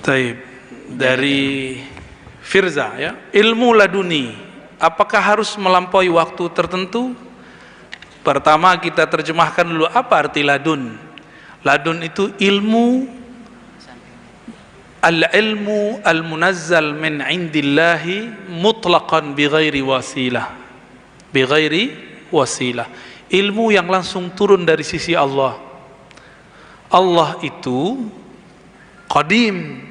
Taib. Dari Firza ya, ilmu laduni apakah harus melampaui waktu tertentu? Pertama kita terjemahkan dulu apa arti ladun. Ladun itu ilmu, al-ilmu al-munazzal min indillahi mutlaqan bighairi wasilah, bighairi wasilah, ilmu yang langsung turun dari sisi Allah. Allah itu qadim.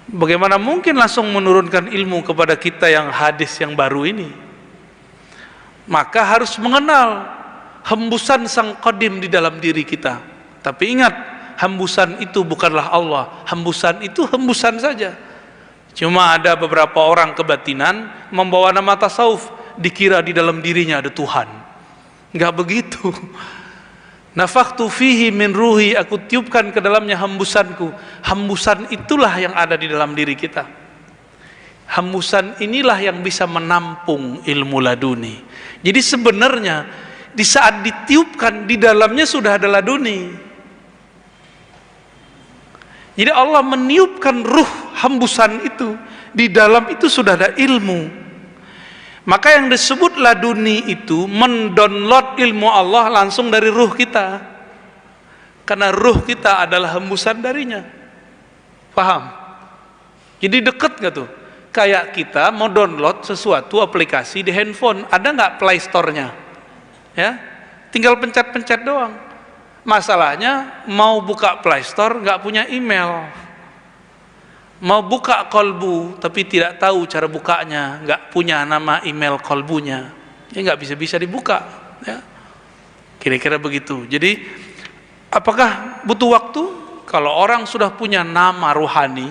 Bagaimana mungkin langsung menurunkan ilmu kepada kita yang hadis yang baru ini? Maka harus mengenal hembusan sang qadim di dalam diri kita. Tapi ingat, hembusan itu bukanlah Allah. Hembusan itu hembusan saja. Cuma ada beberapa orang kebatinan membawa nama tasawuf, dikira di dalam dirinya ada Tuhan. Enggak begitu. Nafakhtu fihi min ruhi, aku tiupkan ke dalamnya hembusanku. Hembusan itulah yang ada di dalam diri kita. Hembusan inilah yang bisa menampung ilmu laduni. Jadi sebenarnya di saat ditiupkan di dalamnya sudah ada laduni. Jadi Allah meniupkan ruh hembusan itu, di dalam itu sudah ada ilmu. Maka yang disebut laduni itu mendownload ilmu Allah langsung dari ruh kita. Karena ruh kita adalah hembusan darinya. Paham? Jadi deket gak tuh? Kayak kita mau download sesuatu aplikasi di handphone, ada nggak Play Store-nya? Ya, tinggal pencet-pencet doang. Masalahnya mau buka Play Store nggak punya email. Mau buka kolbu tapi tidak tahu cara bukanya, nggak punya nama email kolbunya, ya nggak bisa dibuka. Ya. Kira-kira begitu. Jadi apakah butuh waktu? Kalau orang sudah punya nama ruhani,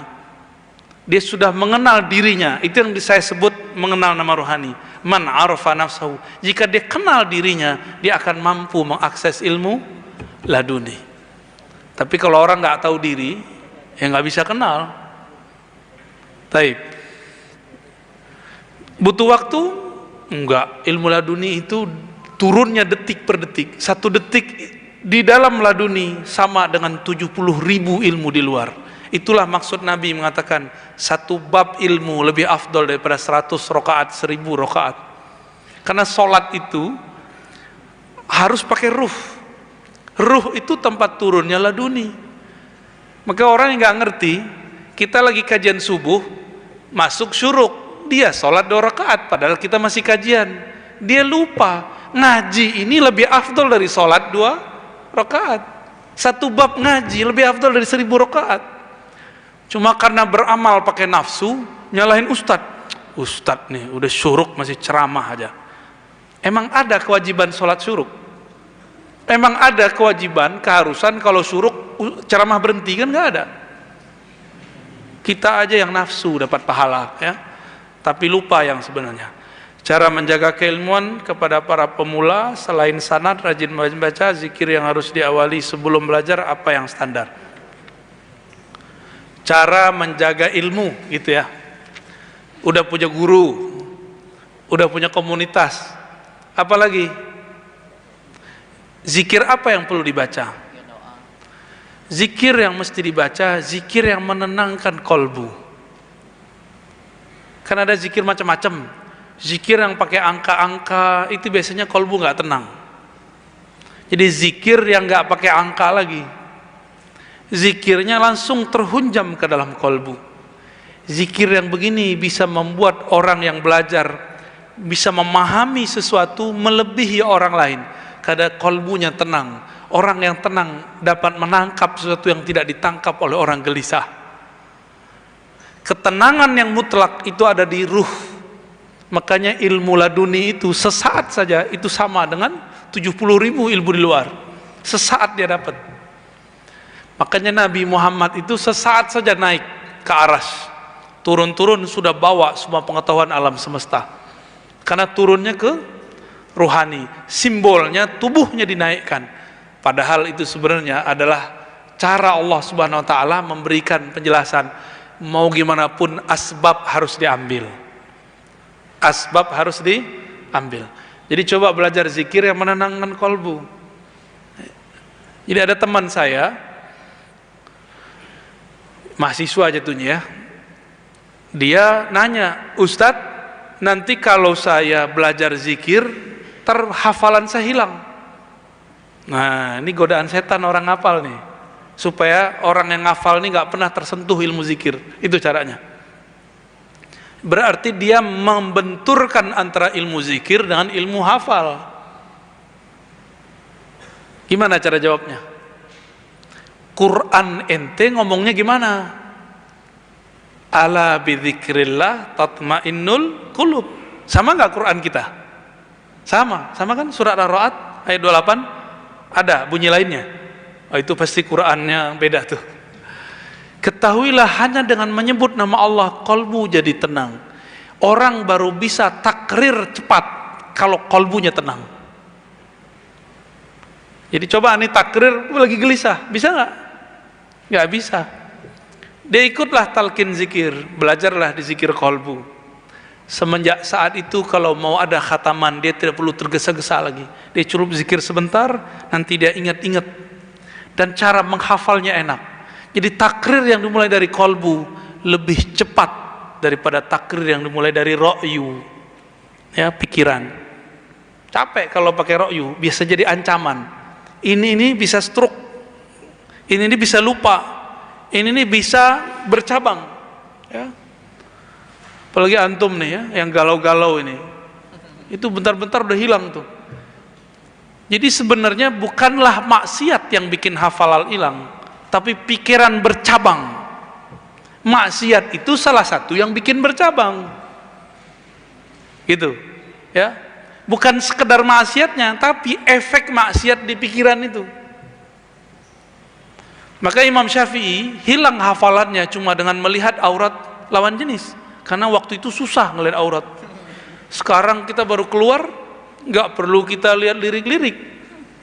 dia sudah mengenal dirinya, itu yang saya sebut mengenal nama ruhani. Man arafa nafsahu. Jika dia kenal dirinya, dia akan mampu mengakses ilmu laduni. Tapi kalau orang nggak tahu diri, ya nggak bisa kenal. Taib. Butuh waktu? Enggak. Ilmu laduni itu turunnya detik per detik. 1 detik di dalam laduni sama dengan 70.000 ilmu di luar. Itulah maksud Nabi mengatakan 1 bab ilmu lebih afdol daripada 100 rakaat, 1000 rakaat. Karena sholat itu harus pakai ruh. Ruh itu tempat turunnya laduni. Maka orang yang nggak ngerti, kita lagi kajian subuh, masuk syuruk, dia sholat 2 rakaat, padahal kita masih kajian. Dia lupa, ngaji ini lebih afdol dari sholat 2 rakaat. 1 bab ngaji lebih afdol dari 1000 rakaat. Cuma karena beramal pakai nafsu, nyalahin Ustadz nih, udah syuruk masih ceramah aja. Emang ada kewajiban sholat syuruk? Emang ada kewajiban, keharusan kalau syuruk ceramah berhenti? Kan nggak ada. Kita aja yang nafsu dapat pahala, ya, tapi lupa yang sebenarnya. Cara menjaga keilmuan kepada para pemula, selain sanad, rajin membaca, zikir yang harus diawali sebelum belajar, apa yang standar? Cara menjaga ilmu, gitu ya. Udah punya guru, udah punya komunitas, apalagi? Zikir apa yang perlu dibaca? Zikir yang mesti dibaca, zikir yang menenangkan kolbu. Kan ada zikir macam-macam. Zikir yang pakai angka-angka, itu biasanya kolbu nggak tenang. Jadi zikir yang nggak pakai angka lagi, zikirnya langsung terhunjam ke dalam kolbu. Zikir yang begini bisa membuat orang yang belajar bisa memahami sesuatu melebihi orang lain, karena kolbunya tenang. Orang yang tenang dapat menangkap sesuatu yang tidak ditangkap oleh orang gelisah. Ketenangan yang mutlak itu ada di ruh. Makanya ilmu laduni itu sesaat saja itu sama dengan 70.000 ilmu di luar. Sesaat dia dapat. Makanya Nabi Muhammad itu sesaat saja naik ke aras. turun-turun sudah bawa semua pengetahuan alam semesta. Karena turunnya ke ruhani, simbolnya tubuhnya dinaikkan. Padahal itu sebenarnya adalah cara Allah Subhanahu wa taala memberikan penjelasan, mau gimana pun asbab harus diambil. Asbab harus diambil. Jadi coba belajar zikir yang menenangkan kolbu. Jadi ada teman saya, mahasiswa jatuhnya ya, dia nanya, Ustadz, nanti kalau saya belajar zikir, hafalan saya hilang. Nah, ini godaan setan orang ngafal nih, supaya orang yang ngafal nih nggak pernah tersentuh ilmu zikir. Itu caranya. Berarti dia membenturkan antara ilmu zikir dengan ilmu hafal. Gimana cara jawabnya? Quran ente ngomongnya gimana? Ala bidzikrillah tatmainnul qulub. Sama nggak Quran kita? Sama kan surat Ar-Ra'd ayat 28 ada bunyi lainnya. Oh, itu pasti Qurannya beda tuh. Ketahuilah hanya dengan menyebut nama Allah kolbu jadi tenang. Orang baru bisa takrir cepat kalau kolbunya tenang. Jadi coba nih takrir lagi gelisah, bisa nggak? Nggak bisa. Dia ikutlah talqin zikir, belajarlah di zikir kolbu. Semenjak saat itu kalau mau ada khataman, dia tidak perlu tergesa-gesa lagi. Dia cukup zikir sebentar, nanti dia ingat-ingat. Dan cara menghafalnya enak. Jadi takrir yang dimulai dari kolbu lebih cepat daripada takrir yang dimulai dari ro'yu, ya, pikiran. Capek kalau pakai ro'yu, biasa jadi ancaman. Ini bisa stroke, ini bisa lupa, ini bisa bercabang, ya. Apalagi antum nih ya, yang galau-galau ini, itu bentar-bentar udah hilang tuh. Jadi sebenarnya bukanlah maksiat yang bikin hafalan hilang, tapi pikiran bercabang. Maksiat itu salah satu yang bikin bercabang, gitu, ya. Bukan sekedar maksiatnya, tapi efek maksiat di pikiran itu. Maka Imam Syafi'i hilang hafalannya cuma dengan melihat aurat lawan jenis, karena waktu itu susah ngelihat aurat. Sekarang kita baru keluar, nggak perlu kita lihat lirik-lirik,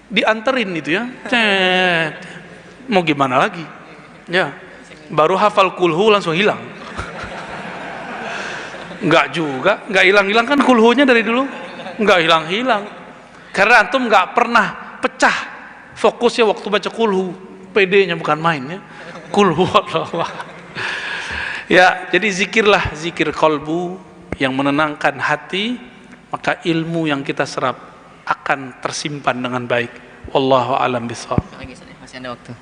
dianterin itu ya. Mau gimana lagi? Ya, baru hafal kulhu langsung hilang. Nggak juga, nggak hilang-hilang kan kulhunya dari dulu, nggak hilang-hilang. Karena antum nggak pernah pecah fokusnya waktu baca kulhu. PD-nya bukan main ya. Kulhu Allah. Ya, jadi zikirlah zikir kolbu yang menenangkan hati, maka ilmu yang kita serap akan tersimpan dengan baik. Wallahu a'lam bishawab. Masih ada waktu.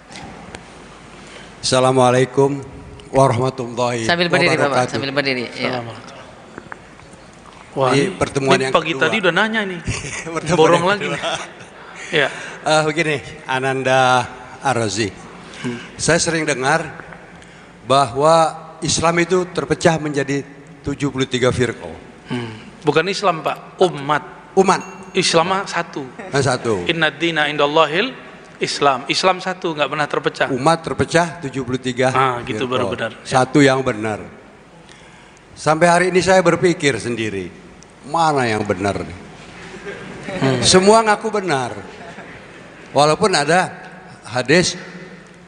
Assalamualaikum warahmatullahi Sambil berdiri wabarakatuh. Bapak, sambil berdiri. Ya. Wah, ini pertemuan yang pagi kedua. tadi udah nanya nih. Borong lagi nih. Ya. Begini, Ananda Ar-Razi. Saya sering dengar bahwa Islam itu terpecah menjadi 73 firqah. Bukan Islam, Pak, umat. Islam satu. Satu. Inna dina indallahil Islam. Islam satu, nggak pernah terpecah. Umat terpecah 73. Gitu baru benar. Satu yang benar. Sampai hari ini saya berpikir sendiri, mana yang benar? Semua ngaku benar. Walaupun ada hadis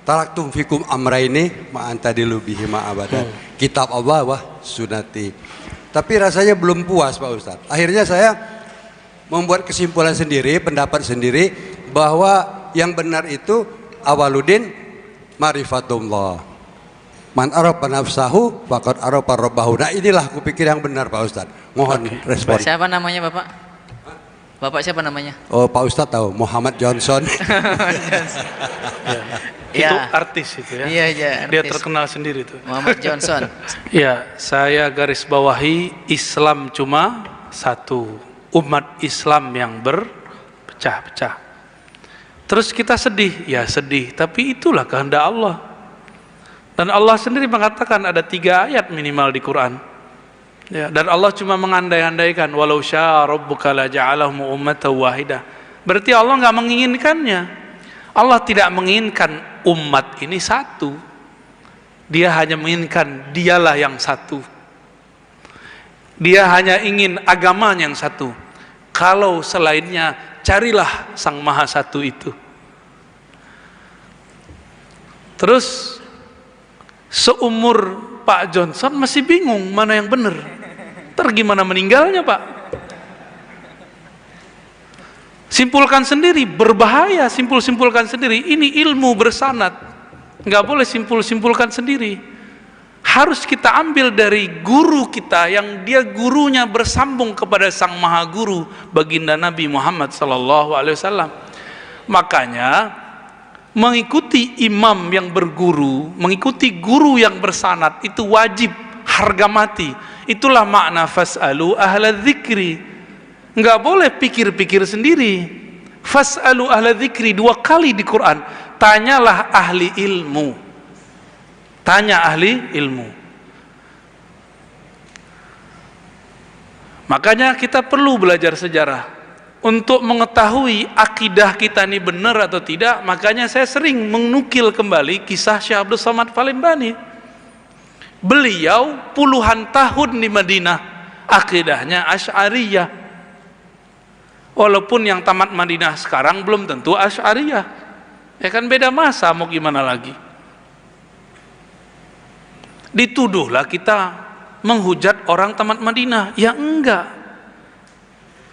taraktum fikum amraini ma antadilu bihi ma abadan. Kitab Allah wa sunnati. Tapi rasanya belum puas Pak Ustadz. Akhirnya saya membuat kesimpulan sendiri, pendapat sendiri, bahwa yang benar itu awaludin marifatullah. Man arafa nafsahu faqad arafa rabbahu. Nah, inilah aku pikir yang benar Pak Ustadz. Mohon respon. Siapa namanya Bapak? Bapak siapa namanya? Oh, Pak Ustadz tahu, Muhammad Johnson. Itu artis itu ya. Iya, artis. Dia terkenal sendiri tuh. Muhammad Johnson. Ya, saya garis bawahi Islam cuma satu. Umat Islam yang berpecah-pecah. Terus kita sedih, ya sedih. Tapi itulah kehendak Allah. Dan Allah sendiri mengatakan ada 3 ayat minimal di Quran. Ya, dan Allah cuma mengandai-andaikan walau syaa rabbuka la ja'alahum ummatan wahidah. Berarti Allah nggak menginginkannya. Allah tidak menginginkan umat ini satu. Dia hanya menginginkan dialah yang satu. Dia hanya ingin agamanya yang satu. Kalau selainnya, carilah Sang Maha Satu itu. Terus seumur Pak Johnson masih bingung mana yang benar. Ntar gimana meninggalnya Pak? Simpulkan sendiri, berbahaya simpulkan sendiri. Ini ilmu bersanad, nggak boleh simpulkan sendiri. Harus kita ambil dari guru kita yang dia gurunya bersambung kepada Sang Maha Guru, baginda Nabi Muhammad SAW. Makanya mengikuti imam yang berguru, mengikuti guru yang bersanad itu wajib, harga mati. Itulah makna fas'alu ahla dzikri. Nggak boleh pikir-pikir sendiri. Fas'alu ahla dzikri 2 kali di Quran. Tanyalah ahli ilmu. Tanya ahli ilmu. Makanya kita perlu belajar sejarah untuk mengetahui akidah kita ini benar atau tidak. Makanya saya sering menukil kembali kisah Syekh Abdul Somad Palembani. Beliau puluhan tahun di Madinah, akidahnya Asy'ariyah. Walaupun yang tamat Madinah sekarang belum tentu Asy'ariyah. Ya kan beda masa, mau gimana lagi. Dituduhlah kita menghujat orang tamat Madinah. Ya enggak.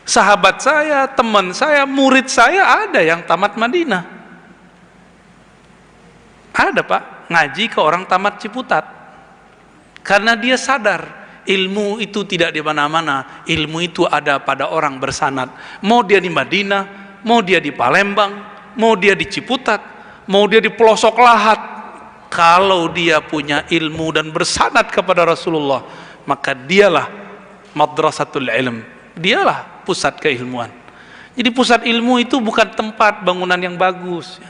Sahabat saya, teman saya, murid saya ada yang tamat Madinah. Ada Pak, ngaji ke orang tamat Ciputat. Karena dia sadar ilmu itu tidak di mana-mana. Ilmu itu ada pada orang bersanad. Mau dia di Madinah, mau dia di Palembang, mau dia di Ciputat, mau dia di pelosok lahat. Kalau dia punya ilmu dan bersanad kepada Rasulullah, maka dialah madrasatul ilm, dialah pusat keilmuan. Jadi pusat ilmu itu bukan tempat bangunan yang bagus.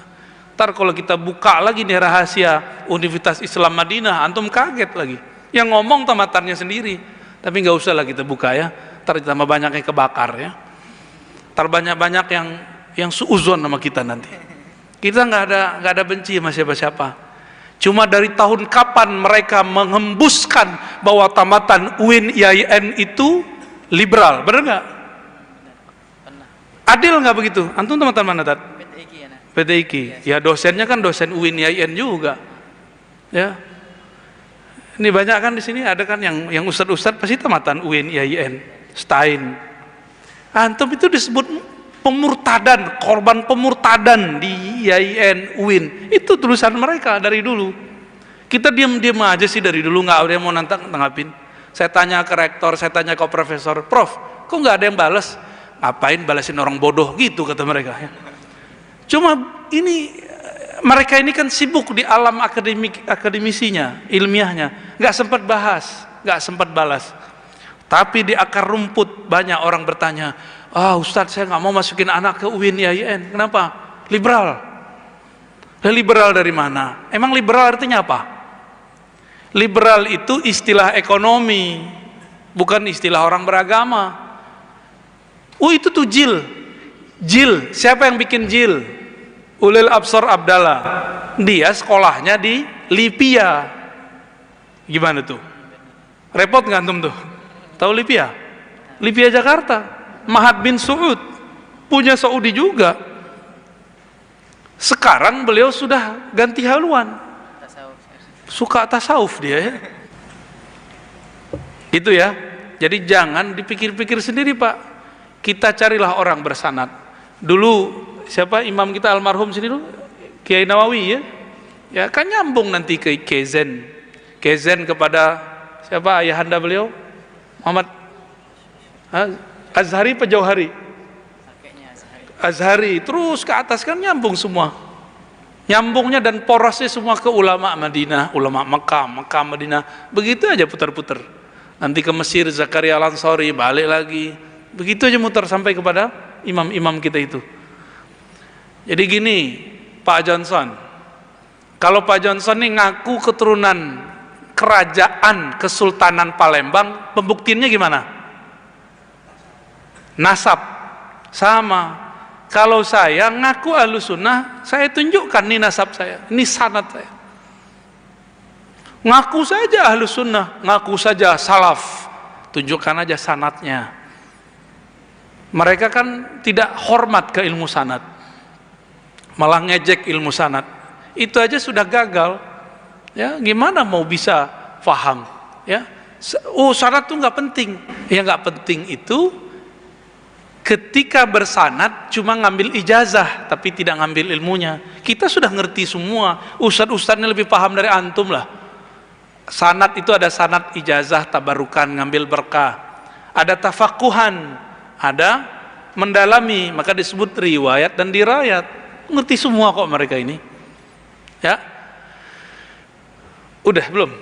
Ntar kalau kita buka lagi nih rahasia Universitas Islam Madinah, antum kaget lagi. Yang ngomong tamatannya sendiri. Tapi nggak usah lah kita buka ya. Ntar ditambah banyak yang kebakar ya. Ntar banyak yang suuzon sama kita nanti. Kita nggak ada benci sama siapa-siapa. Cuma dari tahun kapan mereka menghembuskan bahwa tamatan UIN IAIN itu liberal, benar nggak? Adil nggak begitu? Antum tamatan mana Tat? PTIQ. Ya dosennya kan dosen UIN IAIN juga. Ya. Ini banyak kan di sini ada kan yang ustadz-ustadz pasti tamatan UIN IAIN, Stein. Antum itu disebut pemurtadan, korban pemurtadan di IAIN, UIN. Itu tulisan mereka dari dulu. Kita diam-diam aja sih dari dulu, nggak ada yang mau nanggapin. Saya tanya ke rektor, saya tanya ke profesor, Prof, kok nggak ada yang balas? Ngapain balasin orang bodoh gitu, kata mereka. Cuma ini mereka ini kan sibuk di alam akademisinya, ilmiahnya, nggak sempat bahas, nggak sempat balas. Tapi di akar rumput banyak orang bertanya, Ustadz saya nggak mau masukin anak ke UIN IAIN. Kenapa? Liberal. Liberal dari mana? Emang liberal artinya apa? Liberal itu istilah ekonomi, bukan istilah orang beragama. Itu tuh jil. Jil, siapa yang bikin jil? Ulil Absar Abdallah. Dia sekolahnya di Lipia. Gimana tuh? Repot nggak antum tuh? Tahu Lipia? Lipia Jakarta. Mahat bin Suud punya Saudi juga. Sekarang beliau sudah ganti haluan, suka tasawuf dia ya. Gitu ya. Jadi jangan dipikir-pikir sendiri Pak. Kita carilah orang bersanad. Dulu siapa imam kita almarhum sini dulu, Kiai Nawawi ya. Ya kan nyambung nanti ke Kezen. Kezen kepada siapa ayahanda beliau? Muhammad Azhari apa Jauhari? Azhari, terus ke atas kan nyambung semua. Nyambungnya dan porosnya semua ke ulama Madinah, ulama Mekah Madinah. Begitu aja putar-putar. Nanti ke Mesir Zakaria Al-Ansari, balik lagi. Begitu aja muter sampai kepada imam-imam kita itu. Jadi gini, Pak Johnson. Kalau Pak Johnson ini ngaku keturunan kerajaan Kesultanan Palembang, pembuktiannya gimana? Nasab sama. Kalau saya ngaku Ahlus Sunnah, saya tunjukkan nih nasab saya, ini sanad saya. Ngaku saja ahlu sunnah, ngaku saja salaf, tunjukkan aja sanatnya. Mereka kan tidak hormat ke ilmu sanad, malah ngejek ilmu sanad. Itu aja sudah gagal. Ya, gimana mau bisa faham? Ya, sanad itu nggak penting. Yang nggak penting itu ketika bersanad cuma ngambil ijazah tapi tidak ngambil ilmunya. Kita sudah ngerti semua. Ustadz-ustadznya lebih paham dari antum lah. Sanad itu ada sanad ijazah, tabarukan, ngambil berkah. Ada tafakuhan, ada mendalami, maka disebut riwayat dan dirayat. Ngerti semua kok mereka ini. Ya, udah belum?